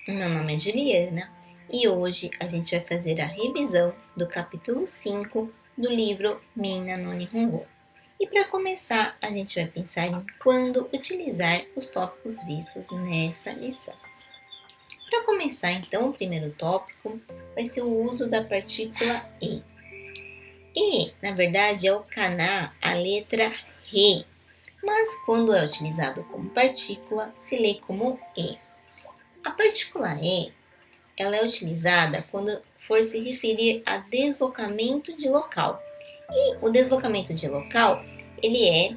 Meu nome é Juliana e hoje a gente vai fazer a revisão do capítulo 5 do livro Minna no Nihongo. E para começar, a gente vai pensar em quando utilizar os tópicos vistos nessa lição. Para começar, então, o primeiro tópico vai ser o uso da partícula e. E, na verdade, é o kana, a letra re, mas quando é utilizado como partícula, se lê como e. A partícula e ela é utilizada quando for se referir a deslocamento de local. E o deslocamento de local, ele é,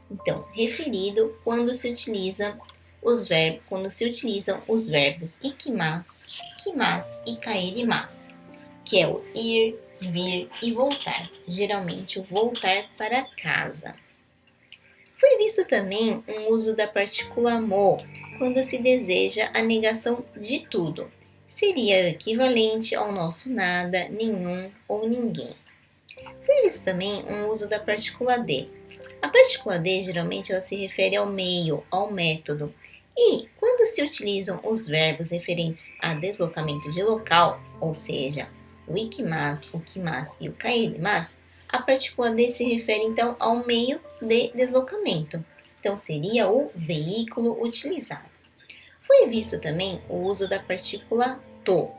então, referido quando se utilizam os verbos ikimasu, kimasu e kaerimasu, que é o ir, vir e voltar. Geralmente o voltar para casa. Foi visto também um uso da partícula mo quando se deseja a negação de tudo. Seria o equivalente ao nosso nada, nenhum ou ninguém. Foi visto também um uso da partícula de. A partícula de geralmente ela se refere ao meio, ao método. E quando se utilizam os verbos referentes a deslocamento de local, ou seja, o ikimasu, o kimasu e o kaerimasu, a partícula de se refere então ao meio de deslocamento. Então seria o veículo utilizado. Foi visto também o uso da partícula to.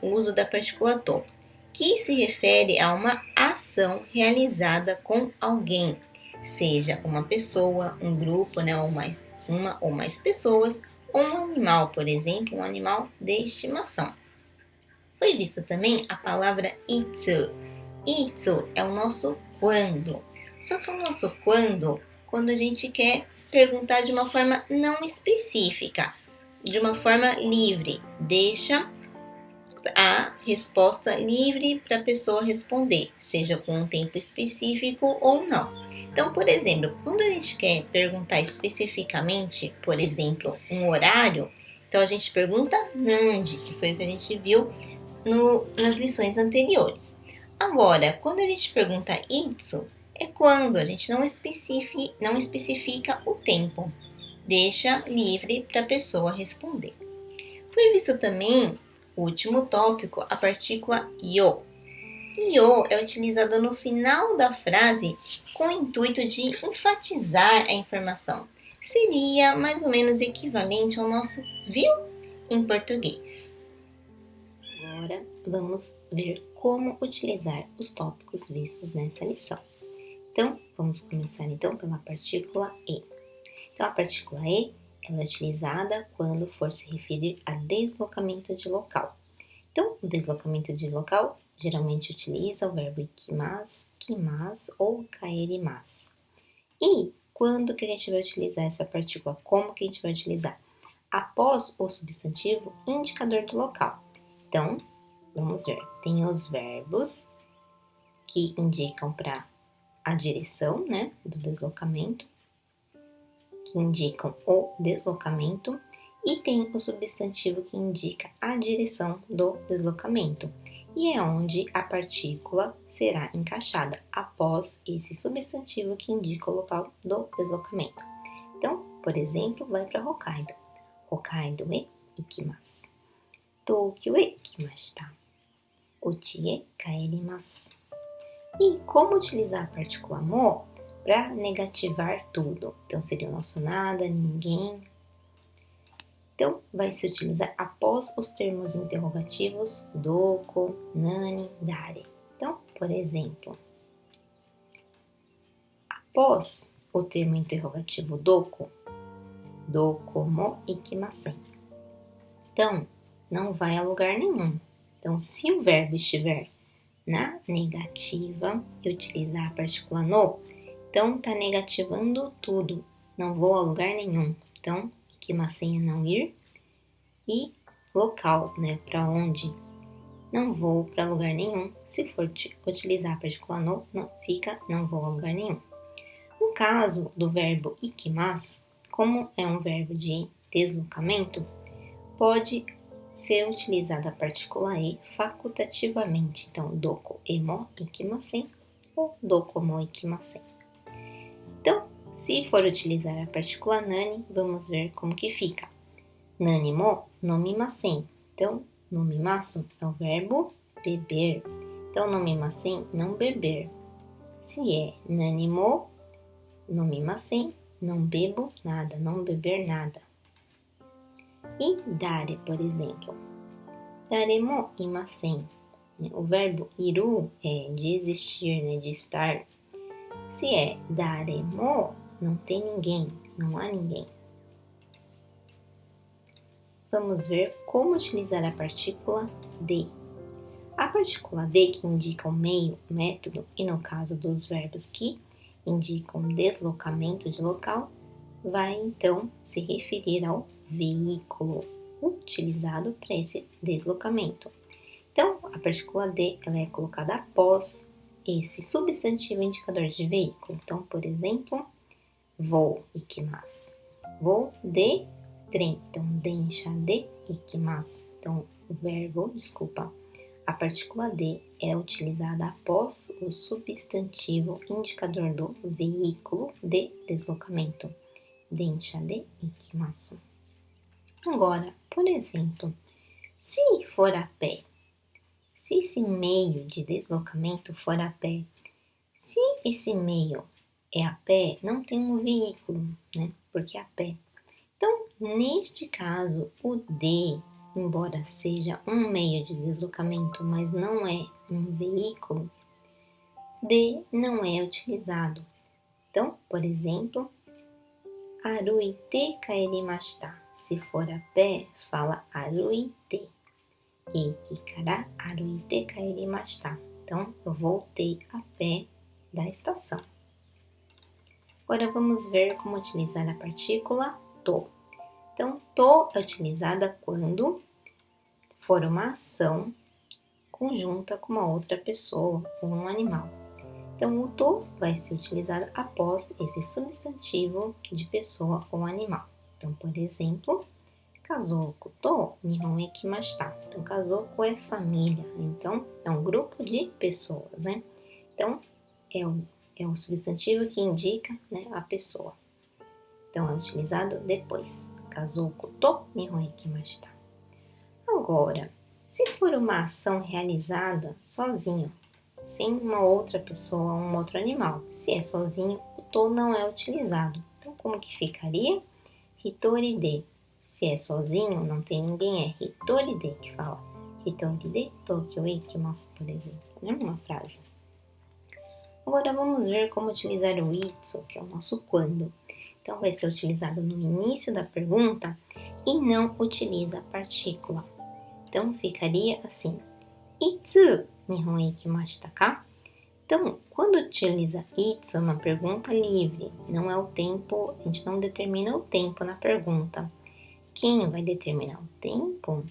Uso da partícula to, que se refere a uma ação realizada com alguém, seja uma pessoa, um grupo, uma ou mais pessoas, ou um animal, por exemplo, um animal de estimação. Foi visto também a palavra itsu. Itsu é o nosso quando. Só que o nosso quando a gente quer perguntar de uma forma não específica, de uma forma livre, deixa a resposta livre para a pessoa responder, seja com um tempo específico ou não. Então, por exemplo, quando a gente quer perguntar especificamente, por exemplo, um horário, então a gente pergunta Nandi, que foi o que a gente viu nas lições anteriores. Agora, quando a gente pergunta itsu, é quando a gente não especifica o tempo, deixa livre para a pessoa responder. Foi visto também o último tópico, a partícula yo. Yo é utilizado no final da frase com o intuito de enfatizar a informação. Seria mais ou menos equivalente ao nosso viu em português. Agora vamos ver como utilizar os tópicos vistos nessa lição. Então, vamos começar então pela partícula e. Então, a partícula e ela é utilizada quando for se referir a deslocamento de local. Então, o deslocamento de local geralmente utiliza o verbo ikimasu, kimasu ou kaerimasu. E quando que a gente vai utilizar essa partícula? Como que a gente vai utilizar? Após o substantivo indicador do local. Então, vamos ver. Tem os verbos que indicam para a direção, né, do deslocamento, que indicam o deslocamento, e tem o substantivo que indica a direção do deslocamento, e é onde a partícula será encaixada após esse substantivo que indica o local do deslocamento. Então, por exemplo, vai para Hokkaido. Hokkaido e ikimasu. Tokyo e ikimashita. Uchi e kaerimasu. E como utilizar a partícula mo para negativar tudo? Então, seria o nosso nada, ninguém. Então, vai se utilizar após os termos interrogativos doko, nani, dare. Então, por exemplo, após o termo interrogativo doko, doko mo ikimasen. Então, não vai a lugar nenhum. Então, se o verbo estiver na negativa e utilizar a partícula no, então tá negativando tudo. Não vou a lugar nenhum. Então, ikimasen é não ir. E local, né? Para onde? Não vou para lugar nenhum. Se for utilizar a partícula no, não vou a lugar nenhum. No caso do verbo ikimasu, como é um verbo de deslocamento, pode ser utilizada a partícula e facultativamente. Então, doko e mo ikimasen ou doko mo ikimasen. Então, se for utilizar a partícula nani, vamos ver como que fica. Nani mo nomimasen. Então, nomimasu é o verbo beber. Então, nomimasen, não beber. Se é nani mo nomimasen, não bebo nada, não beber nada. E dare, por exemplo. Dare mo imasen. O verbo iru é de existir, né, de estar. Se é dare mo, não tem ninguém, não há ninguém. Vamos ver como utilizar a partícula de. A partícula de, que indica o meio, o método, e no caso dos verbos que indicam deslocamento de local, vai então se referir ao veículo utilizado para esse deslocamento. Então, a partícula de ela é colocada após esse substantivo indicador de veículo. Então, por exemplo, vou ikimasu. Vou de trem. Então, densha de ikimasu. Então, a partícula de é utilizada após o substantivo indicador do veículo de deslocamento. Densha de ikimasu. Agora, por exemplo, se for a pé, se esse meio de deslocamento for a pé, se esse meio é a pé, não tem um veículo, né? Porque é a pé. Então, neste caso, o de, embora seja um meio de deslocamento, mas não é um veículo, de não é utilizado. Então, por exemplo, aruite kaerimashita. Se for a pé, fala aruite. Eki kara aruite kaerimashita. Então, eu voltei a pé da estação. Agora vamos ver como utilizar a partícula to. Então, to é utilizada quando for uma ação conjunta com uma outra pessoa ou um animal. Então, o to vai ser utilizado após esse substantivo de pessoa ou animal. Então, por exemplo, kazoku to nihon ikimashita. Então, kazoku é família. Então, é um grupo de pessoas, né? Então, é um substantivo que indica, né, a pessoa. Então, é utilizado depois. Kazoku to nihon ikimashita. Agora, se for uma ação realizada sozinho, sem uma outra pessoa ou um outro animal, se é sozinho, o to não é utilizado. Então, como que ficaria? Hitori de. Se é sozinho, não tem ninguém, é hitori de que fala. Hitori de Tokyo ikimasu, por exemplo, né? Uma frase. Agora vamos ver como utilizar o itsu, que é o nosso quando. Então, vai ser utilizado no início da pergunta e não utiliza a partícula. Então, ficaria assim. Itsu nihon ikimashita ka? Então, quando utiliza itsu, é uma pergunta livre. Não é o tempo, a gente não determina o tempo na pergunta. Quem vai determinar o tempo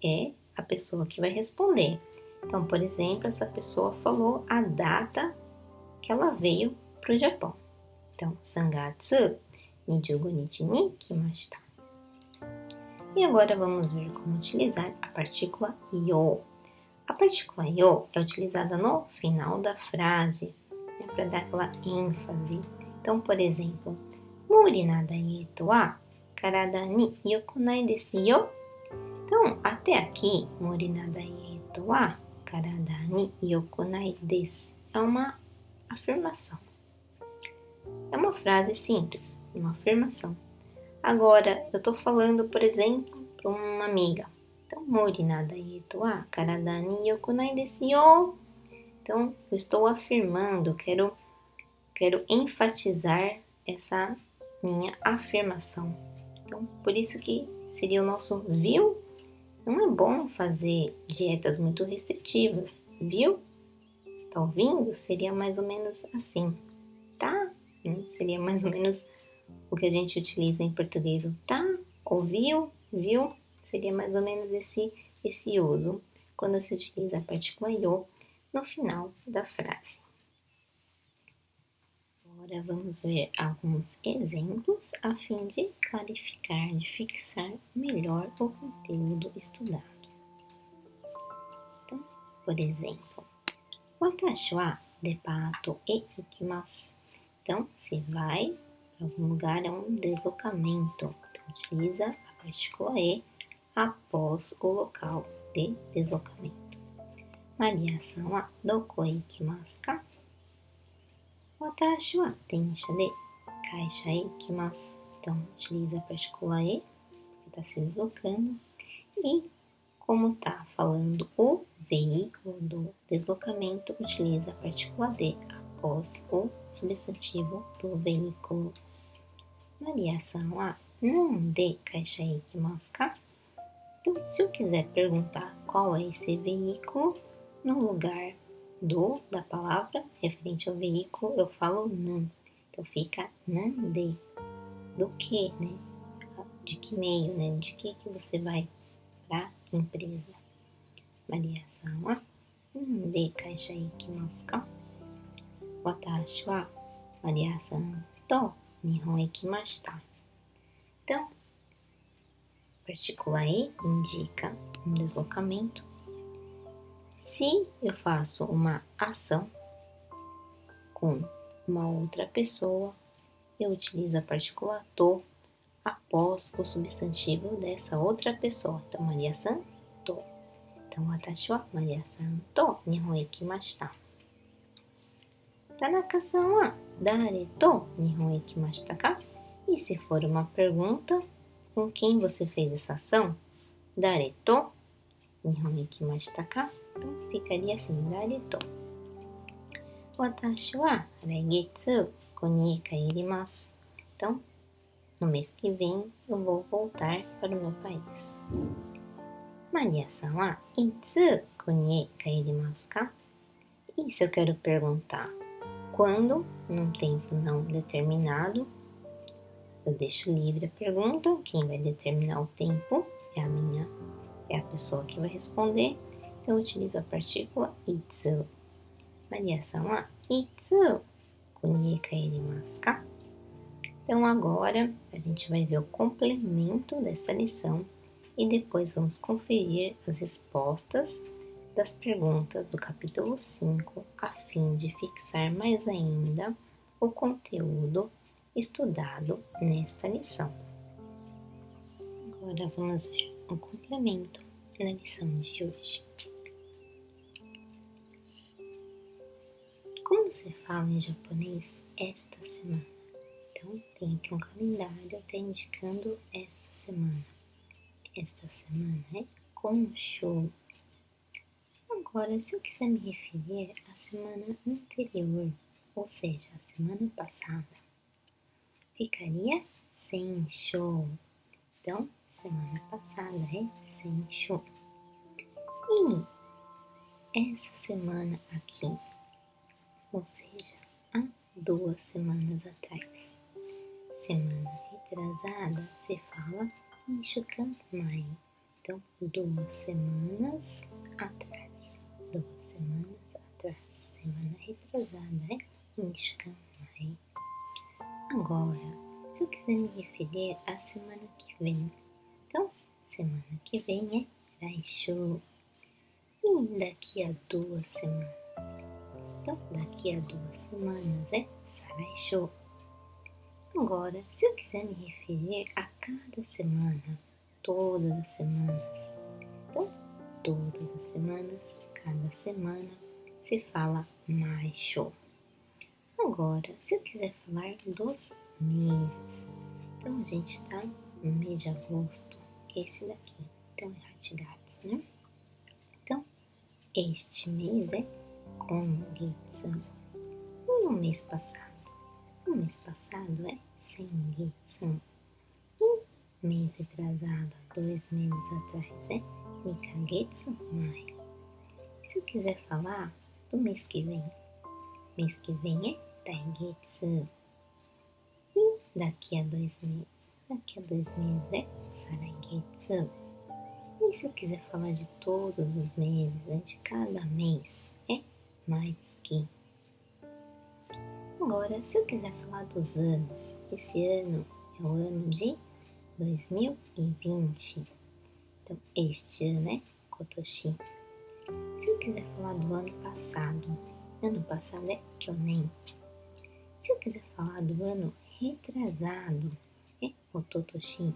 é a pessoa que vai responder. Então, por exemplo, essa pessoa falou a data que ela veio para o Japão. Então, sangatsu 25 nichi ni kimashita. E agora vamos ver como utilizar a partícula yo. A partícula yo é utilizada no final da frase, né, para dar aquela ênfase. Então, por exemplo, muri na daieto wa karada ni yokunai desu yo. Então, até aqui, muri na daieto wa karada ni yokunai desu é uma afirmação. É uma frase simples, uma afirmação. Agora, eu estou falando, por exemplo, para uma amiga. Então, muri na daieto wa karada ni yokunai desu yo. Então, eu estou afirmando, quero enfatizar essa minha afirmação. Então, por isso que seria o nosso viu? Não é bom fazer dietas muito restritivas, viu? Tá ouvindo? Seria mais ou menos assim, tá? Seria mais ou menos o que a gente utiliza em português, o tá, ouviu, viu? Seria mais ou menos esse uso quando se utiliza a partícula yo no final da frase. Agora vamos ver alguns exemplos a fim de clarificar, de fixar melhor o conteúdo estudado. Então, por exemplo, watashi wa depato e ikimasu. Então, se vai para algum lugar, é um deslocamento. Então, utiliza a partícula E após o local de deslocamento. Maria-san wa doko e ikimasu ka? Watashi wa densha de kaisha e ikimasu. Então, utiliza a partícula E, que está se deslocando. E, como está falando o veículo do deslocamento, utiliza a partícula D após o substantivo do veículo. Maria-san wa nan de kaisha e ikimasu ka? Então, se eu quiser perguntar qual é esse veículo, no lugar da palavra referente ao veículo, eu falo nan. Então, fica nan de. Do que, né? De que meio, né? De que você vai para a empresa? Maria-san wa nan de kaisha e ikimasu ka? Watashi wa Maria-san to Nihon e ikimashita. Então, partícula E indica um deslocamento. Se eu faço uma ação com uma outra pessoa, eu utilizo a partícula to após o substantivo dessa outra pessoa. Então, Maria-san to. Então, watashi wa Maria-san to Nihon e ikimashita. Tanaka-san wa dare to Nihon e ikimashita ka? E se for uma pergunta, com quem você fez essa ação? Dare to Nihon e ikimashita ka? Então, ficaria assim, dare to. Watashi wa laigetsu konie kaerimasu. Então, no mês que vem, eu vou voltar para o meu país. Maria-san wa itsu konie kaerimasu ka? E se eu quero perguntar quando, num tempo não determinado, eu deixo livre a pergunta. Quem vai determinar o tempo é a pessoa que vai responder. Então, eu utilizo a partícula itsu. Maria-san wa itsu konie kaerimasu ka? Então, agora a gente vai ver o complemento desta lição e depois vamos conferir as respostas das perguntas do capítulo 5, a fim de fixar mais ainda o conteúdo estudado nesta lição. Agora vamos ver o complemento na lição de hoje. Como se fala em japonês esta semana? Então, tem aqui um calendário até indicando esta semana. Esta semana é Konsho. Agora, se eu quiser me referir à semana anterior, ou seja, a semana passada, ficaria Sensho. Então, semana passada é Sensho. E essa semana aqui, ou seja, há 2 semanas atrás. Semana retrasada se fala Nishukan mai. Então, 2 semanas atrás. 2 semanas atrás. Semana retrasada é Nishukan mai. Agora, se eu quiser me referir à semana que vem, então, semana que vem é Raishu. E daqui a 2 semanas? Então, daqui a 2 semanas é Saraishu. Agora, se eu quiser me referir a cada semana, todas as semanas, então, todas as semanas, cada semana, se fala Maisho. Agora, se eu quiser falar dos meses, então a gente está no mês de agosto, esse daqui, então é Hachigatsu, né? Então, este mês é Kongetsu. E o mês passado? O mês passado é Sengetsu. E mês retrasado, 2 meses atrás, é Nikagetsu mai. E se eu quiser falar do mês que vem é Daigetsu. E daqui a 2 meses? Daqui a 2 meses é Saraigetsu. E se eu quiser falar de todos os meses, né, de cada mês, é Maitsuki. Agora, se eu quiser falar dos anos, esse ano é o ano de 2020. Então, este ano é Kotoshi. Se eu quiser falar do ano passado é Kyonen. Se eu quiser falar do ano retrasado, é Ototoshi.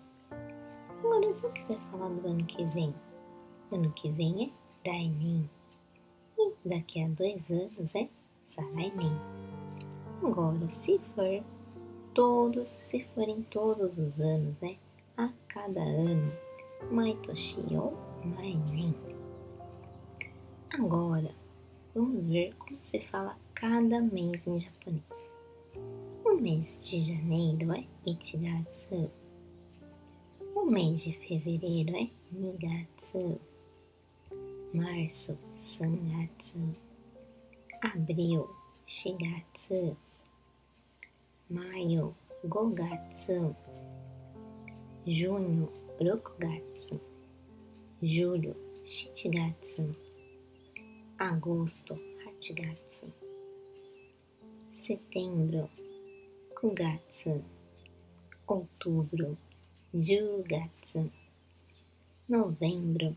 Agora, se eu quiser falar do ano que vem é Dainin. E daqui a 2 anos é Sarainin. Agora, se forem todos os anos, né? A cada ano, Maitoshi ou Mainen. Agora, vamos ver como se fala cada mês em japonês. O mês de janeiro é Ichigatsu. O mês de fevereiro é Nigatsu. Março, Sangatsu. Abril, Shigatsu. Maio, Gogatsu. Junho, Rokugatsu. Julho, Shichigatsu. Agosto, Hachigatsu. Setembro, Kugatsu. Outubro, Jugatsu. Novembro,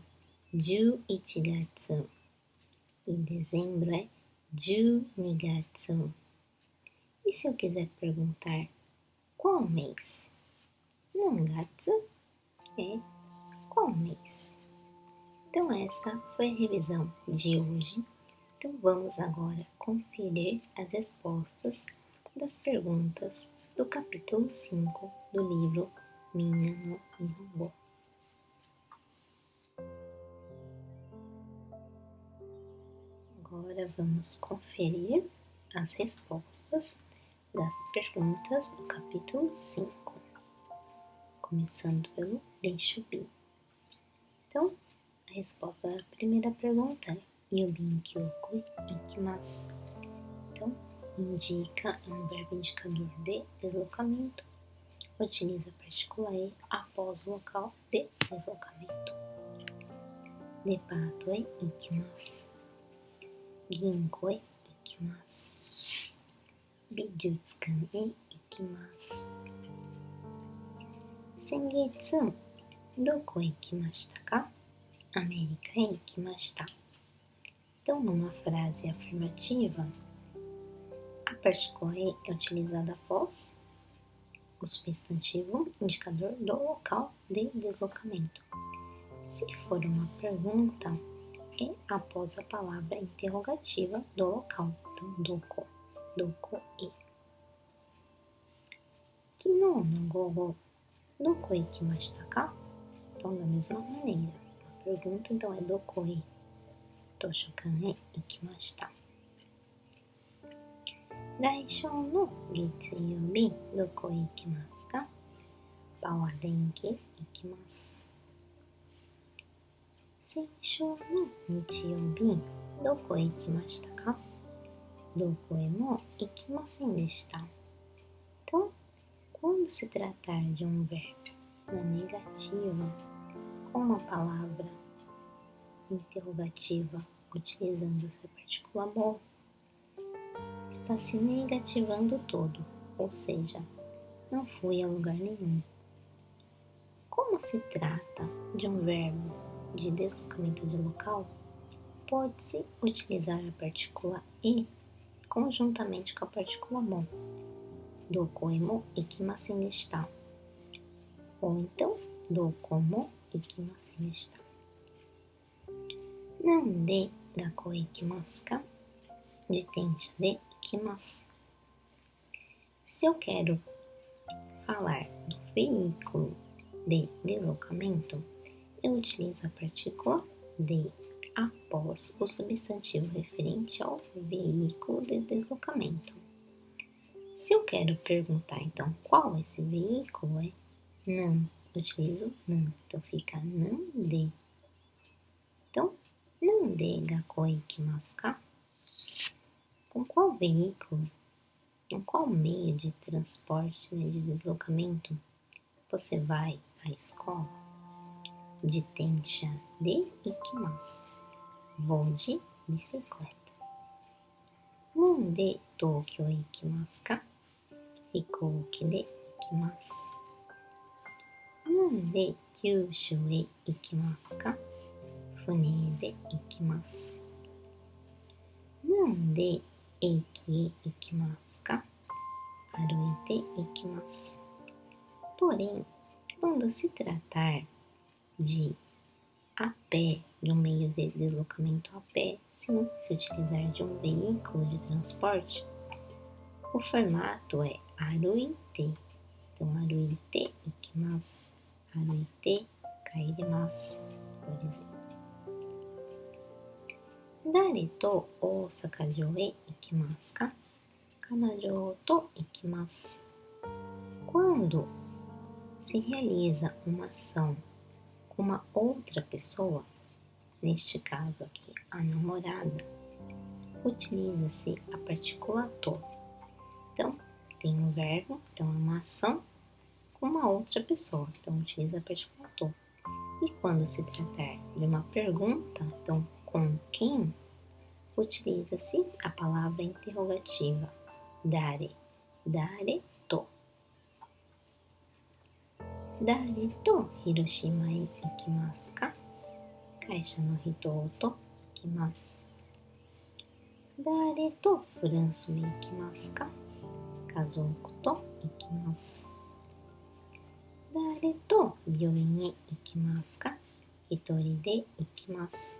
Juichigatsu. E dezembro é Junigatsu. E se eu quiser perguntar qual mês? Nangatsu é qual mês? Então essa foi a revisão de hoje. Então vamos agora conferir as respostas das perguntas do capítulo 5 do livro Minna no Nihongo. Agora vamos conferir as respostas das perguntas do capítulo 5, começando pelo Denshobi. Então, a resposta da primeira pergunta é Yubin Kyoko Ikimasu. Então, indica um verbo indicador de deslocamento. Utiliza a partícula E após o local de deslocamento. Depato e ikimasu. Ginko e ikimasu. Bijutsukan e ikimasu. Sengetsu, doko e ikimashita ka? América e ikimashita. Então, numa frase afirmativa, a partícula E é utilizada após o substantivo indicador do local de deslocamento. Se for uma pergunta, é após a palavra interrogativa do local. Então, doko e. Kino no gogo, doko e ikimashita ka? Então, da mesma maneira, a pergunta então é doko e toshokan e ikimashita. Laishou no getsuyobi, doko e ikimasu ka? Bawa denki ikimasu. Senshou no nichiyobi, doko e ikimashita ka? Doko e mo ikimasen deshita. Então, quando se tratar de um verbo na negativa, com uma palavra interrogativa utilizando essa partícula mo, está se negativando todo, ou seja, não fui a lugar nenhum. Como se trata de um verbo de deslocamento de local, pode-se utilizar a partícula e conjuntamente com a partícula mo. Doko e mo ikimasen deshita. Ou então, doko mo ikimasen deshita. Nande gakkou e ikimasu ka? Jitensha de ikimasu. Se eu quero falar do veículo de deslocamento, eu utilizo a partícula de após o substantivo referente ao veículo de deslocamento. Se eu quero perguntar, então, qual esse veículo é, nan, utilizo nan, então fica nande. Então, nande gakkou e ikimasu ka? Com qual veículo, com qual meio de transporte, de deslocamento, você vai à escola? Jitensha de ikimasu. Vou de bicicleta. Nande Tokyo e ikimasu ka? Hikouki de ikimasu. Nande Kyushu e ikimasu ka? Fune de ikimasu. Nande Eki e ikimasu ka? Aruite ikimasu. Porém, quando se tratar de a pé, de um meio de deslocamento a pé, sem se utilizar de um veículo de transporte, o formato é aruite. Então, aruite ikimasu, aruite kaerimasu, por exemplo. Dare to Osaka jo e ikimasu ka? Kanajo to ikimasu. Quando se realiza uma ação com uma outra pessoa, neste caso aqui, a namorada, utiliza-se a partícula to. Então, tem um verbo, então é uma ação com uma outra pessoa, então utiliza a partícula to. E quando se tratar de uma pergunta, então com quem, utiliza-se a palavra interrogativa dare, dare to. Dare to Hiroshima e ikimasu ka? Kaisha no hito to ikimasu. Dare to Furansu e ikimasu ka? Kazouku to ikimasu. Dare to byoin e ikimasu ka? Hitori de ikimasu.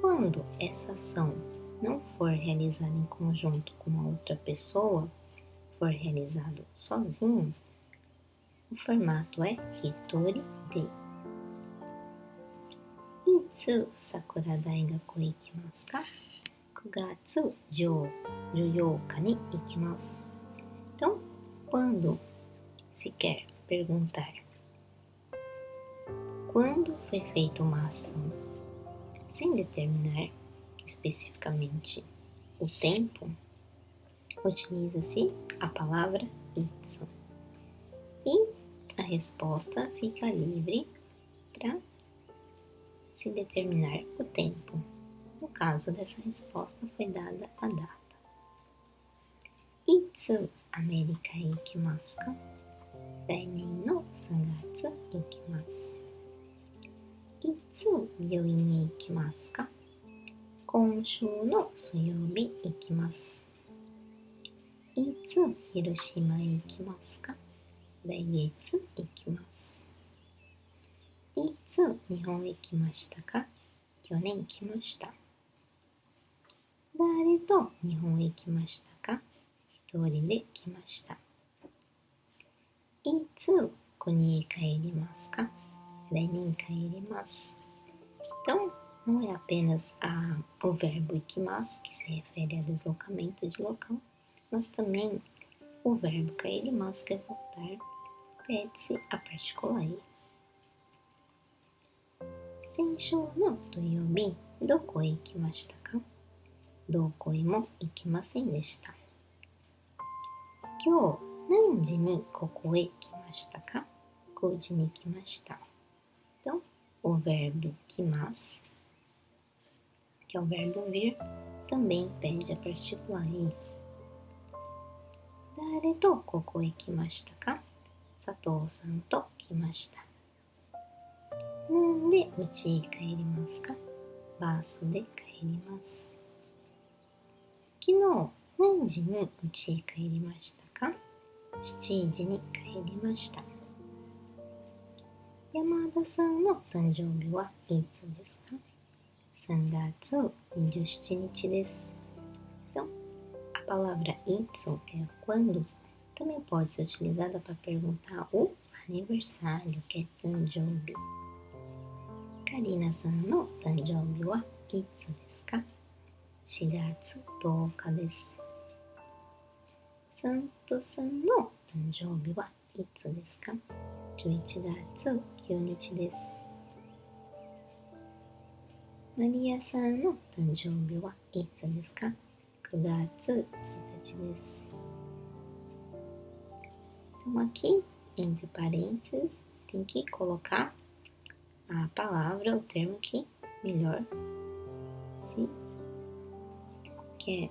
Quando essa ação não for realizada em conjunto com uma outra pessoa, for realizado sozinho, o formato é hitori de. Itsu sakura daigaku e ikimasu ka? 9月14日に行きます. Então, quando se quer perguntar quando foi feita uma ação sem determinar especificamente o tempo, utiliza-se a palavra itsu. E a resposta fica livre para se determinar o tempo. No caso dessa resposta foi dada a data. Itsu Amerika e ikimasu ka? Lainen no 3月行きます. Itsu byoin e ikimasu ka? 今週の水曜日行きます. いつ広島へ行きますか? 来月行きます. いつ日本へ来ましたか? 去年来ました. 誰と日本へ来ましたか? 一人で来ました. いつ国へ帰りますか? 来年帰ります. Então, não é apenas o verbo ikimasu, que se refere a deslocamento de local, mas também o verbo kaerimasu, que é voltar, pede-se a partícula e. 先週の土曜日、どこへ行きましたか? どこへも行きませんでした. 今日何時にここへ来ましたか? 5時に来ました. Então, o verbo kimasu, que é o verbo vir, também pede a partícula e. 誰とここへ来ましたか? 佐藤さんと来ました. なんで家へ帰りますか? バースで帰ります. 昨日何時に家へ帰りましたか? 7時に帰りました. 山田さんの誕生日はいつですか? 3月27日です. Então, a palavra itsu, que é quando, também pode ser utilizada para perguntar o aniversário, que é tanjoubi. Karina-san no tanjoubi wa itsu desu ka? 4月10日です. サントさんの誕生日はいつですか? 11月9日です. マリアさんの誕生日はいつですか? 9月1日です. Então, aqui, entre parênteses, tem que colocar a palavra, o termo que melhor se que é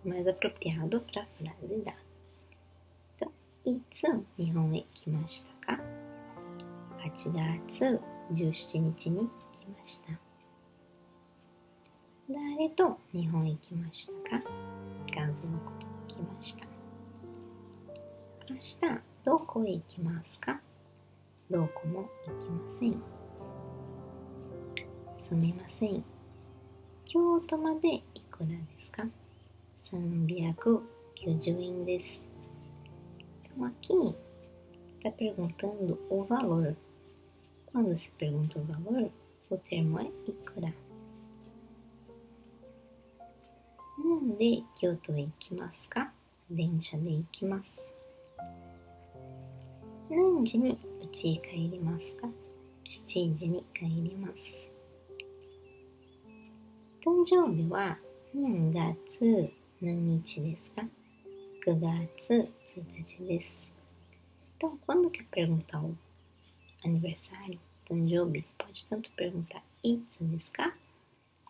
mais apropriado para a frase dada. Então, いつ日本へ来ましたか? 8月17日に来ました. 誰と日本へ来ましたか? 家族と来ました. 明日どこへ行きますか? どこも行きません.すみません。京都までいくらですか？390 円です. Então, aqui está perguntando o valor. Quando se pergunta o valor, o termo é ikura. なんで京都へ行きますか？電車で行きます。何時に家へ帰りますか？7時に帰ります。誕生日は何月何日ですか？9月1日です。Então, quando quer perguntar o aniversário, tanjobi, pode tanto perguntar itsu desu ka?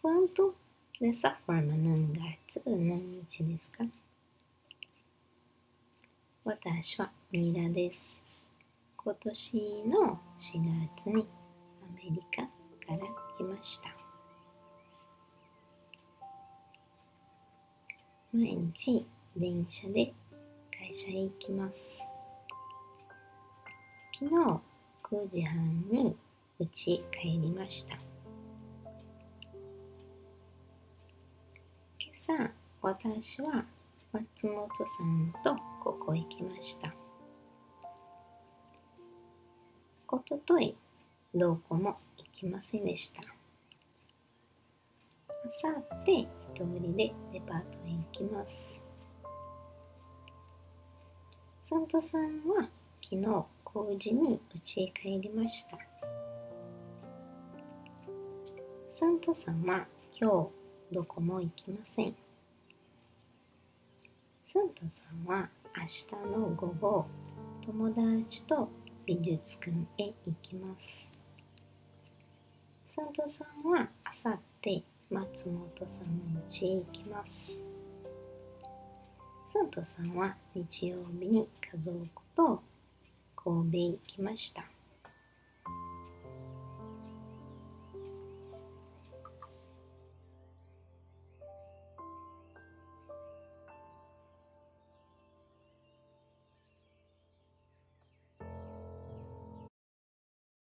Quanto dessa forma, nangatsu nanichi desu ka? Watashi wa Mira desu. 今年の4月にアメリカから来ました。毎日電車で会社へ行きます。昨日9時半に家へ帰りました。今朝私は松本さんとここへ来ました。おとといどこも行きませんでした。あさって一人でデパートへ行きます。サンタさんは昨日9時に家へ帰りました。サンタさんは今日どこも行きません。サンタさんは明日の午後、友達と美術館へ行きます。サンタさんはあさって松本さんの家へ行きます。サンタさんは日曜日に家族と神戸へ行きました。